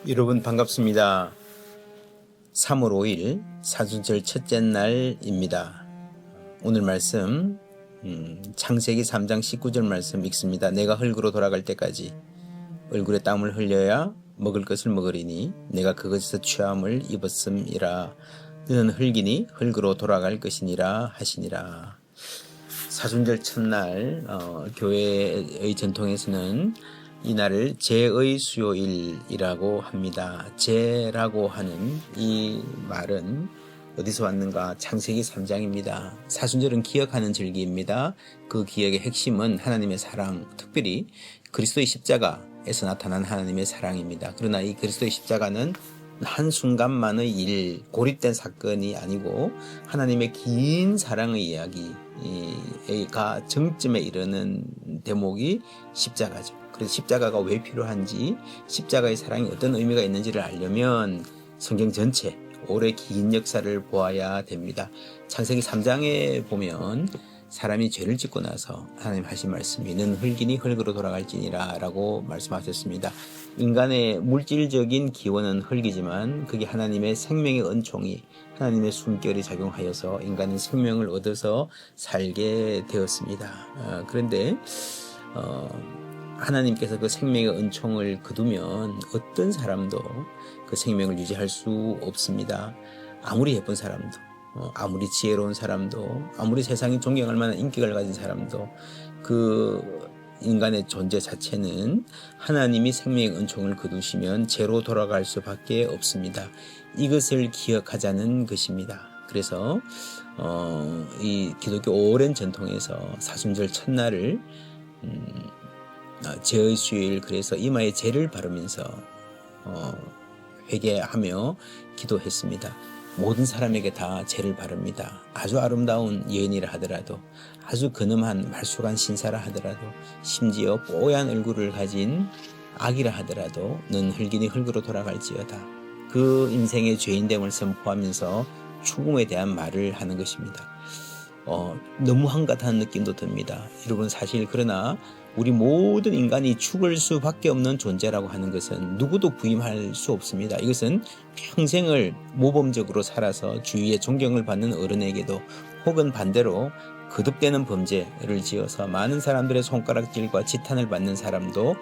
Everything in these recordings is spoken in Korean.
여러분 반갑습니다. 3월 5일 사순절 첫째 날입니다. 오늘 말씀 창세기 3장 19절 말씀 읽습니다. 내가 흙으로 돌아갈 때까지 얼굴에 땀을 흘려야 먹을 것을 먹으리니 내가 그것에서 취함을 입었음이라. 너는 흙이니 흙으로 돌아갈 것이니라 하시니라. 사순절 첫날 교회의 전통에서는 이 날을 제의 수요일이라고 합니다. 제라고 하는 이 말은 어디서 왔는가? 창세기 3장입니다. 사순절은 기억하는 절기입니다. 그 기억의 핵심은 하나님의 사랑, 특별히 그리스도의 십자가에서 나타난 하나님의 사랑입니다. 그러나 이 그리스도의 십자가는 한순간만의 일, 고립된 사건이 아니고 하나님의 긴 사랑의 이야기가 정점에 이르는 대목이 십자가죠. 그래서 십자가가 왜 필요한지, 십자가의 사랑이 어떤 의미가 있는지를 알려면 성경 전체 오래 긴 역사를 보아야 됩니다. 창세기 3장에 보면 사람이 죄를 짓고 나서 하나님 하신 말씀이 는 흙이니 흙으로 돌아갈지니라 라고 말씀하셨습니다. 인간의 물질적인 기원은 흙이지만 그게 하나님의 생명의 은총이, 하나님의 숨결이 작용하여서 인간은 생명을 얻어서 살게 되었습니다. 그런데 하나님께서 그 생명의 은총을 거두면 어떤 사람도 그 생명을 유지할 수 없습니다. 아무리 예쁜 사람도, 아무리 지혜로운 사람도, 아무리 세상이 존경할 만한 인격을 가진 사람도 그 인간의 존재 자체는 하나님이 생명의 은총을 거두시면 죄로 돌아갈 수밖에 없습니다. 이것을 기억하자는 것입니다. 그래서 이 기독교 오랜 전통에서 사순절 첫날을 제의 수요일, 그래서 이마에 제를 바르면서 회개하며 기도했습니다. 모든 사람에게 다 제를 바릅니다. 아주 아름다운 여인이라 하더라도, 아주 근엄한 말쑥한 신사라 하더라도, 심지어 뽀얀 얼굴을 가진 아기라 하더라도 넌 흙이니 흙으로 돌아갈지어다. 그 인생의 죄인됨을 선포하면서 죽음에 대한 말을 하는 것입니다. 너무 한가하다는 느낌도 듭니다. 여러분, 사실 그러나 우리 모든 인간이 죽을 수밖에 없는 존재라고 하는 것은 누구도 부인할 수 없습니다. 이것은 평생을 모범적으로 살아서 주위의 존경을 받는 어른에게도, 혹은 반대로 거듭되는 범죄를 지어서 많은 사람들의 손가락질과 지탄을 받는 사람도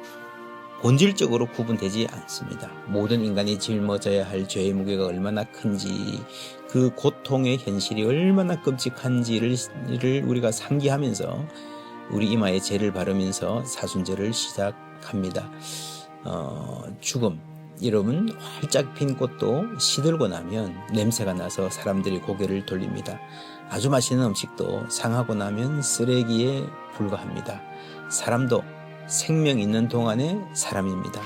본질적으로 구분되지 않습니다. 모든 인간이 짊어져야 할 죄의 무게가 얼마나 큰지, 그 고통의 현실이 얼마나 끔찍한지를 우리가 상기하면서 우리 이마에 제를 바르면서 사순절을 시작합니다. 죽음, 여러분, 활짝 핀 꽃도 시들고 나면 냄새가 나서 사람들이 고개를 돌립니다. 아주 맛있는 음식도 상하고 나면 쓰레기에 불과합니다. 사람도 생명 있는 동안에 사람입니다.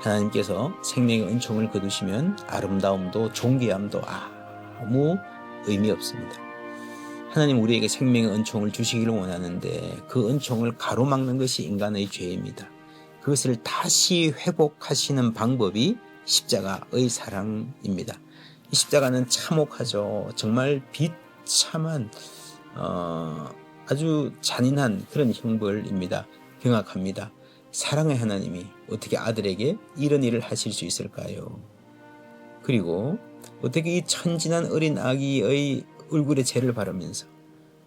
하나님께서 생명의 은총을 거두시면 아름다움도 존귀함도 아무 의미 없습니다. 하나님 우리에게 생명의 은총을 주시기를 원하는데 그 은총을 가로막는 것이 인간의 죄입니다. 그것을 다시 회복하시는 방법이 십자가의 사랑입니다. 이 십자가는 참혹하죠. 정말 비참한 아주 잔인한 그런 형벌입니다. 경악합니다. 사랑의 하나님이 어떻게 아들에게 이런 일을 하실 수 있을까요? 그리고 어떻게 이 천진한 어린 아기의 얼굴에 제를 바르면서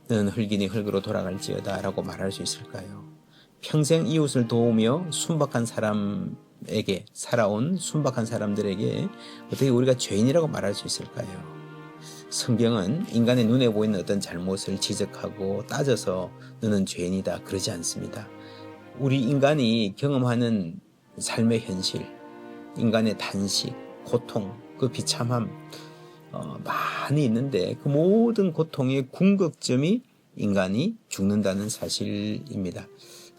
너는 흙이니 흙으로 돌아갈지어다 라고 말할 수 있을까요? 평생 이웃을 도우며 순박한 사람에게, 살아온 순박한 사람들에게 어떻게 우리가 죄인이라고 말할 수 있을까요? 성경은 인간의 눈에 보이는 어떤 잘못을 지적하고 따져서 너는 죄인이다 그러지 않습니다. 우리 인간이 경험하는 삶의 현실, 인간의 탄식, 고통, 그 비참함 많이 있는데 그 모든 고통의 궁극점이 인간이 죽는다는 사실입니다.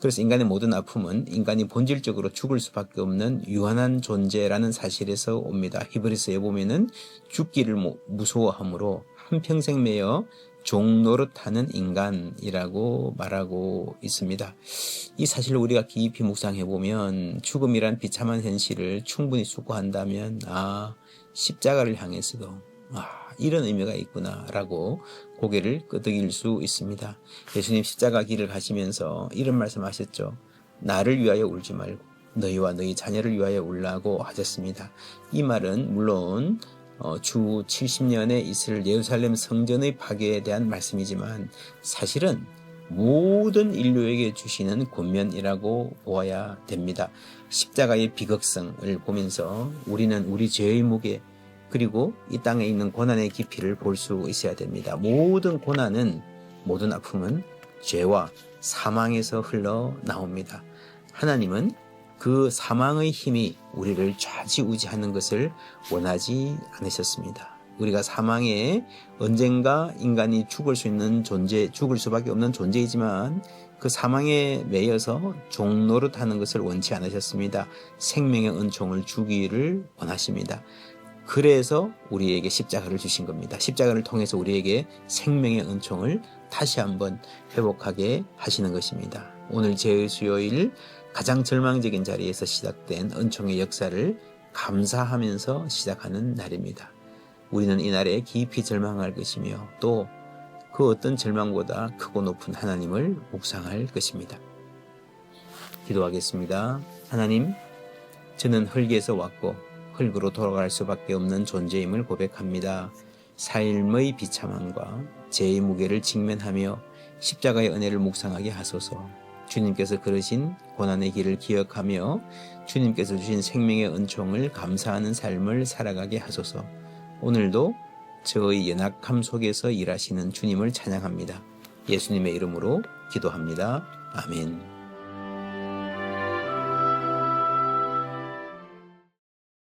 그래서 인간의 모든 아픔은 인간이 본질적으로 죽을 수밖에 없는 유한한 존재라는 사실에서 옵니다. 히브리서에 보면은 죽기를 무서워함으로 한평생 매여 종노릇하는 인간이라고 말하고 있습니다. 이 사실을 우리가 깊이 묵상해 보면 죽음이란 비참한 현실을 충분히 숙고한다면 십자가를 향해서도 이런 의미가 있구나라고 고개를 끄덕일 수 있습니다. 예수님 십자가 길을 가시면서 이런 말씀하셨죠. 나를 위하여 울지 말고 너희와 너희 자녀를 위하여 울라고 하셨습니다. 이 말은 물론 주 70년에 있을 예루살렘 성전의 파괴에 대한 말씀이지만 사실은 모든 인류에게 주시는 권면이라고 보아야 됩니다. 십자가의 비극성을 보면서 우리는 우리 죄의 무게 그리고 이 땅에 있는 고난의 깊이를 볼 수 있어야 됩니다. 모든 고난은 모든 아픔은 죄와 사망에서 흘러나옵니다. 하나님은 그 사망의 힘이 우리를 좌지우지하는 것을 원하지 않으셨습니다. 우리가 사망에 언젠가 인간이 죽을 수밖에 없는 존재이지만 그 사망에 매여서 종노릇하는 것을 원치 않으셨습니다. 생명의 은총을 주기를 원하십니다. 그래서 우리에게 십자가를 주신 겁니다. 십자가를 통해서 우리에게 생명의 은총을 다시 한번 회복하게 하시는 것입니다. 오늘 제수요일 가장 절망적인 자리에서 시작된 은총의 역사를 감사하면서 시작하는 날입니다. 우리는 이 날에 깊이 절망할 것이며 또 그 어떤 절망보다 크고 높은 하나님을 묵상할 것입니다. 기도하겠습니다. 하나님, 저는 흙에서 왔고 흙으로 돌아갈 수밖에 없는 존재임을 고백합니다. 삶의 비참함과 죄의 무게를 직면하며 십자가의 은혜를 묵상하게 하소서. 주님께서 걸으신 고난의 길을 기억하며 주님께서 주신 생명의 은총을 감사하는 삶을 살아가게 하소서. 오늘도 저의 연약함 속에서 일하시는 주님을 찬양합니다. 예수님의 이름으로 기도합니다. 아멘.